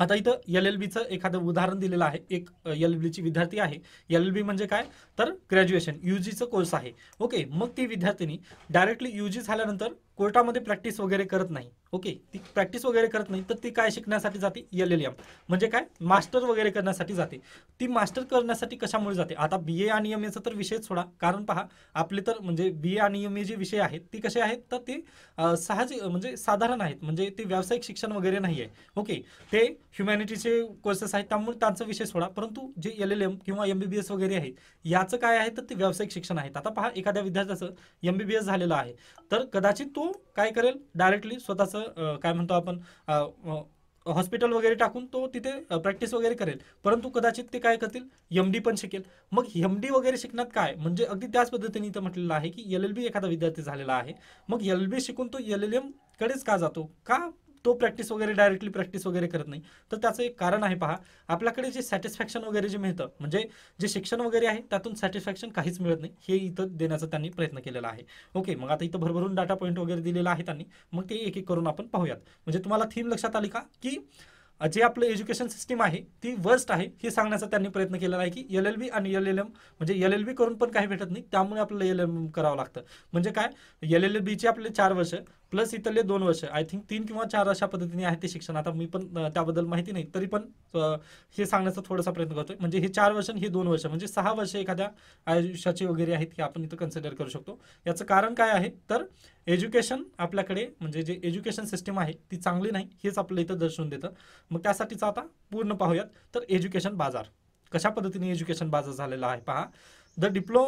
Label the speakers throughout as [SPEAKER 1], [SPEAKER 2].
[SPEAKER 1] आता इथं LLBचं एखादं उदाहरण दिलेलं आहे. एक LLBची विद्यार्थी आहे. LLB म्हणजे काय, तर ग्रॅज्युएशन UGचं कोर्स आहे. ओके, मग ती विद्यार्थिनी डायरेक्टली UG झाल्यानंतर कोर्टामध्ये प्रॅक्टिस वगैरे करत नाही. ओके, ती प्रॅक्टिस वगैरे करत नाही, तर ती काय शिकण्यासाठी जाते, LLM म्हणजे काय, मास्टर वगैरे करण्यासाठी जाते. ती मास्टर करण्यासाठी कशामुळे जाते, आता BA आणि MA चा तर विषयच सोडा, कारण पहा आपले तर म्हणजे BA आणि MA जे विषय आहेत ते कसे आहेत, तर ते साहजिक म्हणजे साधारण आहेत, म्हणजे ते व्यावसायिक शिक्षण वगैरे नाही आहे. ओके, ते ह्युमॅनिटीचे कोर्सेस आहेत, त्यामुळे त्यांचा विषय सोडा, परंतु जे LLM किंवा MBBS वगैरे आहेत याचं काय आहे, तर ते व्यावसायिक शिक्षण आहेत. आता पहा एखाद्या विद्यार्थ्याचं MBBS झालेलं आहे, तर कदाचित तो काय करेल, डायरेक्टली स्वतःचं काय म्हणतो आपण हॉस्पिटल वगैरे टाकून तो तिथे प्रॅक्टिस वगैरे करेल, परंतु कदाचित ते काय करतील, MD पण शिकेल. मग MD वगैरे शिकण्यात काय, म्हणजे अगदी त्याच पद्धतीने इथं म्हटलेलं आहे की LLB एखादा विद्यार्थी झालेला आहे, मग LLB शिकून तो LLM कडेच का जातो, का तो प्रॅक्टिस वगैरे डायरेक्टली प्रॅक्टिस वगैरे करत नाही, तर त्याचं एक कारण आहे. पहा आपल्याकडे जे सॅटिस्फॅक्शन वगैरे जे मिळतं, म्हणजे जे शिक्षण वगैरे आहे त्यातून सॅटिस्फॅक्शन काहीच मिळत नाही, हे इथं देण्याचा त्यांनी प्रयत्न केलेला आहे. ओके, मग आता इथं भरभरून डाटा पॉईंट वगैरे दिलेला आहे त्यांनी, मग ते एक एक करून आपण पाहूयात. म्हणजे तुम्हाला थीम लक्षात आली का, की जे आपलं एज्युकेशन सिस्टीम आहे ती वर्स्ट आहे हे सांगण्याचा त्यांनी प्रयत्न केलेला आहे, की LLB आणि LLM म्हणजे LLB करून पण काही भेटत नाही, त्यामुळे आपल्याला LLM करावं लागतं. म्हणजे काय, LLBचे आपले 4 वर्ष प्लस इथले 2 वर्ष, आय थिंक 3 किंवा 4 अशा पद्धतीने आहे ते शिक्षण. आता मी पण त्याबद्दल माहिती नाही, तरी पण हे सांगण्याचा थोडासा प्रयत्न करतोय. म्हणजे हे 4 वर्ष आणि हे 2 वर्ष म्हणजे 6 वर्ष एखाद्या आयुष्याचे वगैरे आहेत, की आपण इथं कन्सिडर करू शकतो. याचं कारण काय आहे, तर एज्युकेशन आपल्याकडे म्हणजे जे एज्युकेशन सिस्टीम आहे ती चांगली नाही, हेच आपलं इथं दर्शवून देतं. मग त्यासाठीचं आता पूर्ण पाहूयात. तर एज्युकेशन बाजार कशा पद्धतीने एज्युकेशन बाजार झालेला आहे पहा. द डिप्लो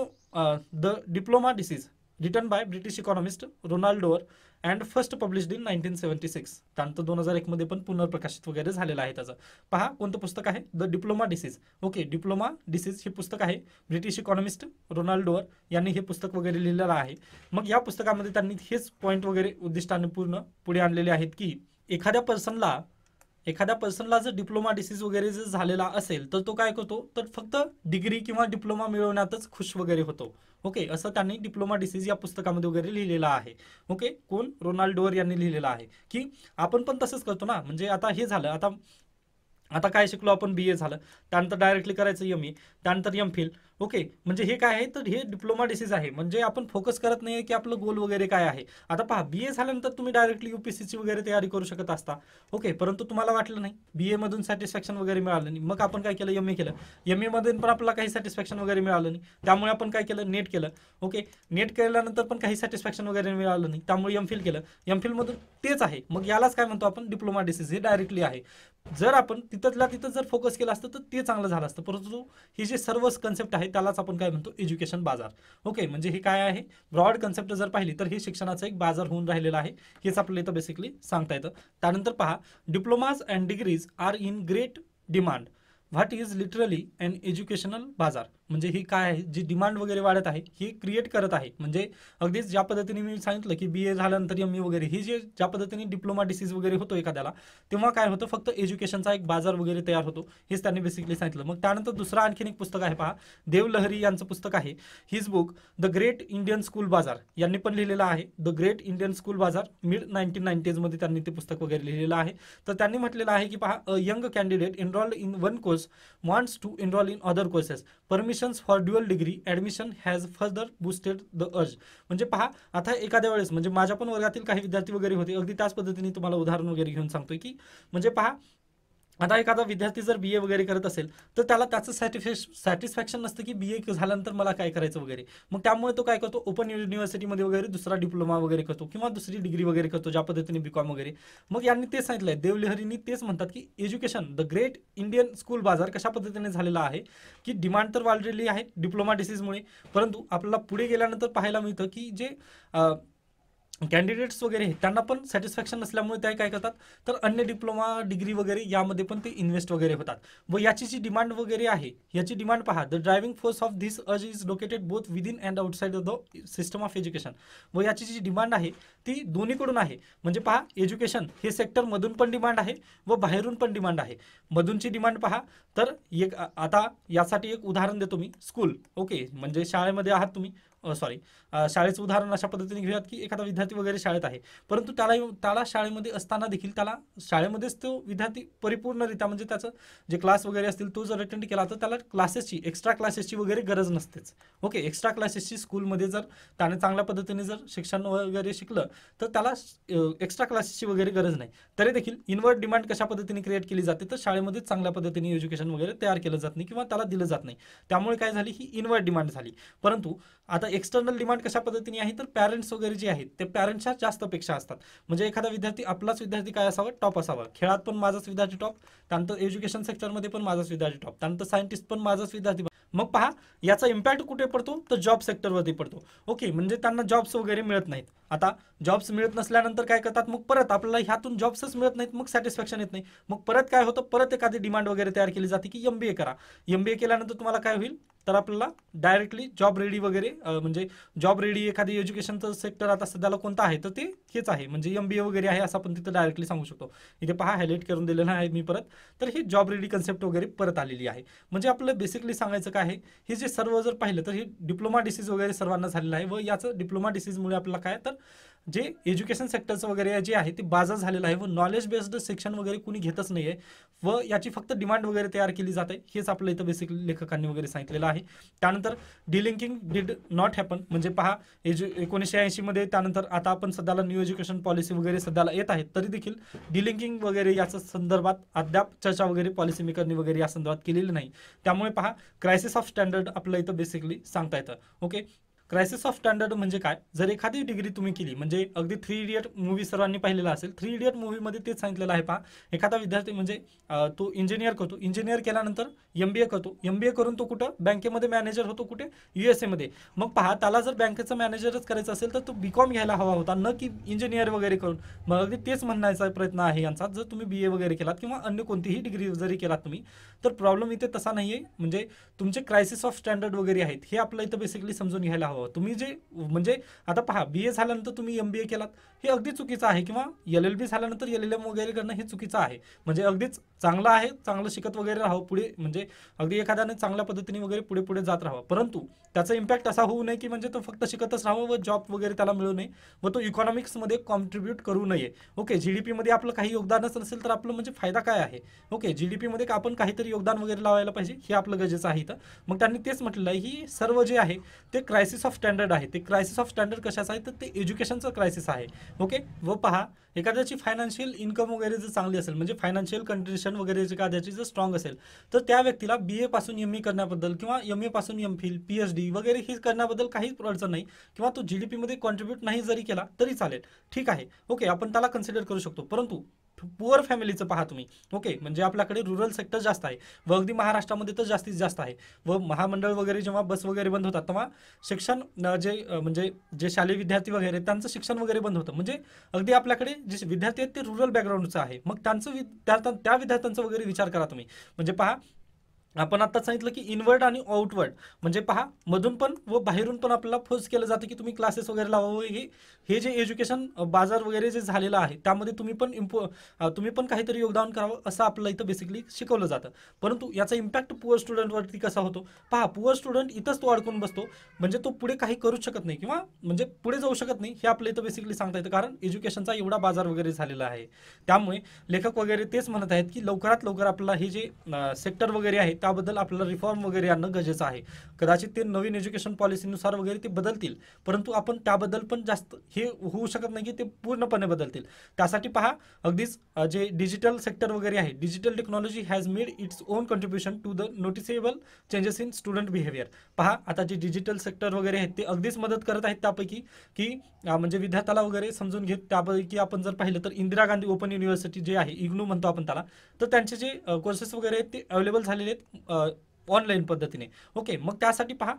[SPEAKER 1] the diploma disease written by British economist Ronald Dore and first published in 1976. त्यानंतर 2001 मध्ये पण पुनर्प्रकाशित वगैरे झालेलं आहे त्याचं. पहा कोणतं पुस्तक आहे, the diploma disease. Okay, diploma disease हे पुस्तक आहे, ब्रिटिश इकॉनॉमिस्ट रोनाल्ड डोअर यांनी हे पुस्तक वगैरे लिहिलेलं आहे. मग या पुस्तकामध्ये त्यांनी हेच पॉईंट वगैरे उद्दिष्टाने पूर्ण पुढे आणलेले आहेत, की एखाद्या पर्सनला जर डिप्लोमा डिसीज वगैरे जर झालेला असेल, तर तो काय करतो, तर फक्त डिग्री किंवा डिप्लोमा मिळवण्यातच खुश वगैरे होतो. ओके, असं त्यांनी डिप्लोमा डिसीज या पुस्तकामध्ये वगैरे लिहिलेलं आहे. ओके, कोण, रोनाल्ड डोअर यांनी लिहिलेलं आहे, की आपण पण तसंच करतो ना. म्हणजे आता हे झालं, आता आता काय शिकलो आपण, BA झालं, त्यानंतर डायरेक्टली करायचं MA, त्यानंतर MPhil. ओके, म्हणजे हे काय आहे, तर हे डिप्लोमा डिसीज आहे, म्हणजे आपण फोकस करत नाही की आपलं गोल वगैरे काय आहे. आता पहा BA झाल्यानंतर तुम्ही डायरेक्टली UPSCची वगैरे तयारी करू शकत असता. ओके, परंतु तुम्हाला वाटलं नाही, BA मधून सॅटिस्फॅक्शन वगैरे मिळालं नाही, मग आपण काय केलं, MA केलं. MA मधून पण आपल्याला काही सॅटिस्फॅक्शन वगैरे मिळालं नाही, त्यामुळे आपण काय केलं, नेट केलं. ओके, नेट केल्यानंतर पण काही सॅटिस्फॅक्शन वगैरे मिळालं नाही, त्यामुळे MPhil केलं. MPhil मधून तेच आहे, मग यालाच काय म्हणतो आपण, डिप्लोमा डिसीज, हे डायरेक्टली आहे. जर आपण तिथल्या तिथं जर फोकस केलं असतं तर ते चांगलं झालं असतं, परंतु ही जे सर्व कन्सेप्ट आहे त्यालाच आपण काय म्हणतो, एज्युकेशन बाजार. ओके, म्हणजे हे काय आहे, ब्रॉड कन्सेप्ट जर पाहिली तर हे शिक्षणाचा एक बाजार होऊन राहिलेला आहे, हेच आपल्याला इथं बेसिकली सांगता येतं. त्यानंतर पहा, diplomas and degrees are in great demand. What is literally an educational bazaar. म्हणजे ही काय आहे, जी डिमांड वगैरे वाढत आहे ही क्रिएट करत आहे. म्हणजे अगदीच ज्या पद्धतीने मी सांगितलं की BA झाल्यानंतर MA वगैरे, ही जे ज्या पद्धतीने डिप्लोमा डिसीज वगैरे होतो एखाद्याला, तेव्हा काय होतं, फक्त एज्युकेशनचा एक बाजार वगैरे तयार होतो, हेच त्यांनी बेसिकली सांगितलं. मग त्यानंतर दुसरं आणखीन एक पुस्तक आहे पहा, देव लहरी यांचं पुस्तक आहे, his book the great Indian school बाजार. यांनी पण लिहिलेलं आहे द ग्रेट इंडियन स्कूल बाजार, मिड 1990s मध्ये त्यांनी ते पुस्तक वगैरे लिहिलेलं आहे. तर त्यांनी म्हटलेलं आहे की पहा, a young candidate enrolled in one course wants to enroll in other courses. Permissions for dual degree admission has further boosted the urge. म्हणजे पहा, आता एखाद्या वेळेस म्हणजे माझ्या पण वर्गातील काही विद्यार्थी वगैरे होते, अगदी त्याच पद्धतीने तुम्हाला उदाहरण वगैरे घेऊन सांगतोय, की म्हणजे पहा, आता एखादा विद्यार्थी जर BA वगैरे करत असेल तर त्याला त्याचं सॅटिस्फॅक्शन नसतं की BA झाल्यानंतर मला काय करायचं वगैरे. मग त्यामुळे तो काय करतो, ओपन युनिव्हर्सिटीमध्ये वगैरे दुसरा डिप्लोमा वगैरे करतो किंवा दुसरी डिग्री वगैरे करतो, ज्या पद्धतीने BCom वगैरे. मग यांनी तेच सांगितलंय, देवलहरींनी तेच म्हणतात की education the great Indian school बाजार कशा पद्धतीने झालेला आहे, की डिमांड तर वाढलेली आहे डिप्लोमा डिसीजमुळे, परंतु आपल्याला पुढे गेल्यानंतर पाहायला मिळतं की जे कॅन्डिडेट्स वगैरे त्यांना पण सॅटिस्फॅक्शन नसल्यामुळे ते काय करतात, तर अन्य डिप्लोमा डिग्री वगैरे यामध्ये पण ते इन्व्हेस्ट वगैरे होतात. व याची जी डिमांड वगैरे आहे, याची डिमांड पहा, the driving force of this urge is located both within and outside of the system of education. व याची जी डिमांड आहे ती दोन्हीकडून आहे. म्हणजे पहा, एज्युकेशन हे सेक्टर मधून पण डिमांड आहे व बाहेरून पण डिमांड आहे. मधूनची डिमांड पहा, तर एक आता यासाठी एक उदाहरण देतो मी, स्कूल. ओके, म्हणजे शाळेमध्ये आहात तुम्ही. सॉरी शाळेचं उदाहरण अशा पद्धतीने घेऊयात की एखादा विद्यार्थी वगैरे शाळेत आहे, परंतु त्याला शाळेमध्ये असताना देखील त्याला शाळेमध्येच तो विद्यार्थी परिपूर्णरित्या म्हणजे त्याचं जे क्लास वगैरे असतील तो जर अटेंड केला तर त्याला क्लासेसची एक्स्ट्रा क्लासेसची वगैरे गरज नसतेच. ओके, एक्स्ट्रा क्लासेसची स्कूलमध्ये जर त्याने चांगल्या पद्धतीने जर शिक्षण वगैरे शिकलं तर त्याला एक्स्ट्रा क्लासेसची वगैरे गरज नाही. तरी देखील इनवर्ड डिमांड कशा पद्धतीने क्रिएट केली जाते तर शाळेमध्ये चांगल्या पद्धतीने एज्युकेशन वगैरे तयार केलं जात नाही किंवा त्याला दिलं जात नाही. त्यामुळे काय झाली, ही इनवर्ड डिमांड झाली. परंतु आता एक्सटर्नल डिमांड कशा पद्धतीने आहे तर पॅरेंट्स वगैरे जे आहेत ते पॅरेंट्सच्या जास्त अपेक्षा असतात. म्हणजे एखादा विद्यार्थी, आपलाच विद्यार्थी काय असावा, टॉप असावा. खेळात पण माझाच विद्यार्थी टॉप, त्यानंतर एज्युकेशन सेक्टरमध्ये पण माझाच विद्यार्थी टॉप, त्यानंतर सायंटिस्ट पण माझाच विद्यार्थी. मग पहा याचा इम्पॅक्ट कुठे पडतो तर जॉब सेक्टरवरती पडतो. ओके, म्हणजे त्यांना जॉब्स वगैरे मिळत नाहीत. आता जॉब्स मिळत नसल्यानंतर काय करतात, मग परत आपल्याला ह्यातून जॉब्सच मिळत नाहीत, मग सॅटिस्फॅक्शन येत नाही. मग परत काय होतं, परत एखादी डिमांड वगैरे तयार केली जाते की MBA करा. MBA केल्यानंतर तुम्हाला काय होईल तर आपल्याला डायरेक्टली जॉब रेडी वगैरे म्हणजे जॉब रेडी एखादी एज्युकेशनचं सेक्टर आता सध्याला कोणतं आहे तर ते हेच आहे, म्हणजे MBA वगैरे आहे असं आपण तिथं डायरेक्टली सांगू शकतो. इथे पहा हायलाईट करून दिलेलं आहे मी परत. तर हे जॉब रेडी कन्सेप्ट वगैरे परत आलेली आहे. म्हणजे आपलं बेसिकली सांगायचं काय आहे, हे जे सर्व जर पाहिलं तर हे डिप्लोमा डिसीज वगैरे सर्वांना झालेलं आहे व याचं डिप्लोमा डिसीजमुळे आपल्याला काय तर जे एज्युकेशन सेक्टरचं वगैरे जे आहे ते बाजार झालेलं आहे व नॉलेज बेस्ड सेक्शन वगैरे कुणी घेतच नाही आहे व याची फक्त डिमांड वगैरे तयार केली जाते. हेच आपलं इथं बेसिकली लेखकांनी वगैरे सांगितलेलं आहे. त्यानंतर डिलिंकिंग डिड नॉट हॅपन, म्हणजे पहा 1980 मध्ये, त्यानंतर आता आपण सध्याला न्यू एज्युकेशन पॉलिसी वगैरे सध्याला येत आहेत, तरी देखील डिलिंकिंग वगैरे याच्या संदर्भात अद्याप चर्चा वगैरे पॉलिसी मेकरनी वगैरे या संदर्भात केलेली नाही. त्यामुळे पहा क्रायसिस ऑफ स्टँडर्ड आपलं इथं बेसिकली सांगता येतं. ओके, क्रायसिस ऑफ स्टँडर्ड म्हणजे काय, जर एखादी डिग्री तुम्ही केली, म्हणजे अगदी 3 इडियट मूवी सर्वांनी पाहिलेला असेल. 3 इडियट मूवीमध्ये तेच सांगितलेलं आहे. पहा एखादा विद्यार्थी म्हणजे तो इंजिनियर करतो, इंजिनियर केल्यानंतर MBA करतो, MBA करून तो कुठं बँकेमध्ये मॅनेजर होतो, कुठे USA मध्ये. मग पहा त्याला जर बँकेचं मॅनेजरच करायचं असेल तर तो BCom घ्यायला हवा होता, न की इंजिनियर वगैरे करून. मग अगदी तेच म्हणण्याचा प्रयत्न आहे यांचा. जर तुम्ही BA वगैरे केलात किंवा अन्य कोणतीही डिग्री जरी केलात तुम्ही, तर प्रॉब्लेम इथे तसा नाही आहे. म्हणजे तुमचे क्रायसिस ऑफ स्टँडर्ड वगैरे आहेत हे आपलं इथं बेसिकली समजून घ्यायला हवं. तुम्ही जे म्हणजे आता पहा BA झाल्यानंतर तुम्ही MBA केलात हे अगदी चुकीचं आहे, किंवा LLB झाल्यानंतर LLM वगैरे करणं हे चुकीचं आहे. म्हणजे अगदीच चांगलं आहे, चांगलं शिकत वगैरे राहावं पुढे, म्हणजे अगदी एखाद्याने चांगल्या पद्धतीने वगैरे पुढे पुढे जात राहावं. परंतु त्याचा इम्पॅक्ट असा होऊ नये की म्हणजे तो फक्त शिकतच राहावं व जॉब वगैरे त्याला मिळू नये व तो इकॉनॉमिक्समध्ये कॉन्ट्रीब्यूट करू नये. ओके, GDP मध्ये आपलं काही योगदानच नसेल तर आपलं म्हणजे फायदा काय आहे. ओके, GDP मध्ये आपण काहीतरी योगदान वगैरे लावायला पाहिजे, हे आपलं गरजेचं आहे इथं. मग त्यांनी तेच म्हटलेलं आहे, ही सर्व जे आहे ते क्रायसिस ऑफ स्टँडर्ड आहे. ते क्रायसिस ऑफ स्टँडर्ड कशाचं आहे तर ते एज्युकेशनचं क्रायसिस आहे. ओके, व पहा एखाद्याची फायनान्शियल इन्कम वगैरे जर चांगली असेल, म्हणजे फायनान्शियल कंडिशन वगैरे एखाद्याची जर स्ट्रॉंग असेल, तर त्या व्यक्तीला BA पासून ME करण्याबद्दल किंवा MA पासून MPhil PhD वगैरे हे करण्याबद्दल काहीच अडचण नाही, किंवा तो GDP मध्ये कॉन्ट्रीब्यूट नाही जरी केला तरी चालेल, ठीक आहे. ओके, आपण त्याला कन्सिडर करू शकतो. परंतु पुअर फॅमिलीचं पहा तुम्ही. ओके, म्हणजे आपल्याकडे रुरल सेक्टर जास्त आहे व अगदी महाराष्ट्रामध्ये तर जास्तीत जास्त आहे. व महामंडळ वगैरे जेव्हा बस वगैरे बंद होतात तेव्हा शिक्षण म्हणजे जे शालेय विद्यार्थी वगैरे त्यांचं शिक्षण वगैरे बंद होतं. म्हणजे अगदी आपल्याकडे जे विद्यार्थी आहेत ते रुरल बॅकग्राऊंडचं आहे. मग त्या विद्यार्थ्यांचा वगैरे विचार करा तुम्ही. म्हणजे पहा आपण आता सांगितलं की इनवर्ड आणि आउटवर्ड, म्हणजे पहा मधून पण व बाहेरून पण आपल्याला फोर्स केलं जातं की तुम्ही क्लासेस वगैरे लावावं. हे जे एज्युकेशन बाजार वगैरे जे झालेलं आहे त्यामध्ये तुम्ही पण काहीतरी योगदान करावं असं आपल्याला इथं बेसिकली शिकवलं जातं. परंतु याचा इम्पॅक्ट पुअर स्टुडंटवरती कसा होतो पहा. पुअर स्टुडंट इथंच तो अडकून बसतो, म्हणजे तो पुढे काही करूच शकत नाही किंवा म्हणजे पुढे जाऊ शकत नाही, हे आपल्या इथं बेसिकली सांगता येतं. कारण एज्युकेशनचा एवढा बाजार वगैरे झालेला आहे. त्यामुळे लेखक वगैरे तेच म्हणत आहेत की लवकरात लवकर आपल्याला हे जे सेक्टर वगैरे आहे त्याबद्दल आपल्याला रिफॉर्म वगैरे आणणं गरजेचं आहे. कदाचित ते नवीन एज्युकेशन पॉलिसीनुसार वगैरे ते बदलतील, परंतु आपण त्याबद्दल पण जास्त हे होऊ शकत नाही की ते पूर्णपणे बदलतील. त्यासाठी पहा अगदीच जे डिजिटल सेक्टर वगैरे आहे, digital technology has made its own contribution to the noticeable changes in student behaviour. पहा आता जे डिजिटल सेक्टर वगैरे आहेत ते अगदीच मदत करत आहेत त्यापैकी की म्हणजे विद्यार्थ्याला वगैरे समजून घेत. त्यापैकी आपण जर पाहिलं तर इंदिरा गांधी ओपन युनिव्हर्सिटी जे आहे, इग्नू म्हणतो आपण त्याला, तर त्यांचे जे कोर्सेस वगैरे आहेत ते अवेलेबल झालेले आहेत ऑनलाईन पद्धतीने. ओके, मग त्यासाठी पहा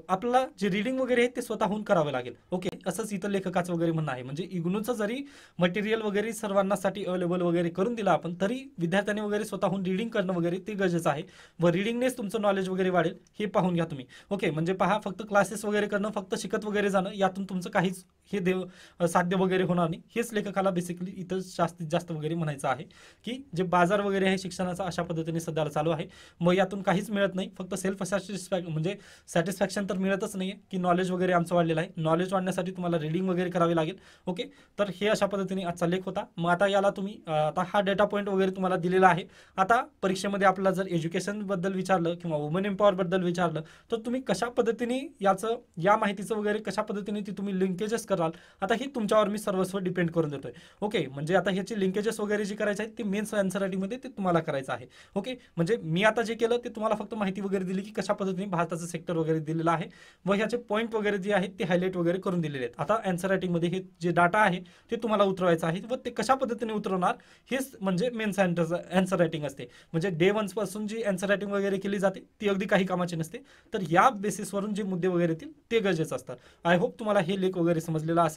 [SPEAKER 1] आपल्याला जे रीडिंग वगैरे आहे ते स्वतःहून करावं लागेल. ओके, असंच इथं लेखकाचं वगैरे म्हणणं आहे. म्हणजे इग्नूचं जरी मटेरियल वगैरे सर्वांनासाठी अवेलेबल वगैरे करून दिलं आपण, तरी विद्यार्थ्यांनी वगैरे स्वतःहून रीडिंग करणं वगैरे ते गरजेचं आहे व रीडिंगनेच तुमचं नॉलेज वगैरे वाढेल, हे पाहून घ्या तुम्ही. ओके, म्हणजे पहा फक्त क्लासेस वगैरे करणं, फक्त शिकत वगैरे जाणं, यातून तुमचं काहीच हे साध्य वगैरे होणार नाही. हेच लेखकाला बेसिकली इथं जास्तीत जास्त वगैरे म्हणायचं आहे की जे बाजार वगैरे आहे शिक्षणाचा अशा पद्धतीने सध्याला चालू आहे. मग यातून काहीच मिळत नाही, फक्त सेल्फ म्हणजे सॅटिस्फॅक्शन तर मिळतच नाहीये की नॉलेज वगैरे आमचं वाढलेलं आहे. नॉलेज वाढण्यासाठी तुम्हाला रीडिंग वगैरे करावी लागेल. ओके, तर हे अशा पद्धतीने आजचा लेख होता. मग आता याला तुम्ही आता हा डेटा पॉईंट वगैरे तुम्हाला दिलेला आहे. आता परीक्षेमध्ये आपल्याला जर एज्युकेशन बद्दल विचारलं किंवा वुमन एम्पॉवर बद्दल विचारलं तर तुम्ही कशा पद्धतीने या माहितीचं वगैरे कशा पद्धतीने ती तुम्ही लिंकेजेस कराल, आता ही तुमच्यावर मी सर्वस्व डिपेंड करून देतोय. ओके, म्हणजे आता ह्याची लिंकेजेस वगैरे जी करायची आहेत ते मेन्स आन्सर रायटिंगमध्ये ते तुम्हाला करायचं आहे. ओके, म्हणजे मी आता जे केलं ते तुम्हाला फक्त माहिती वगैरे दिली की कशा पद्धतीने भारताचं सेक्टर वगैरे दिलेलं आहे व ह्याचे पॉईंट वगैरे जे आहेत ते हायलाईट वगैरे करून दिलेले आहेत. आता आन्सर रायटिंगमध्ये हे जे डाटा आहे ते तुम्हाला उतरवायचं आहे व ते कशा पद्धतीने उतरवणार हेच म्हणजे मेन्स आन्सर रायटिंग असते. म्हणजे डे 1 पासून जी आन्सर रायटिंग वगैरे केली जाते ती अगदी काही कामाची नसते. तर या बेसिसवरून जे मुद्दे वगैरे येतील ते गरजेचं असतात. आय होप तुम्हाला हे लेख वगैरे समजलेला असेल.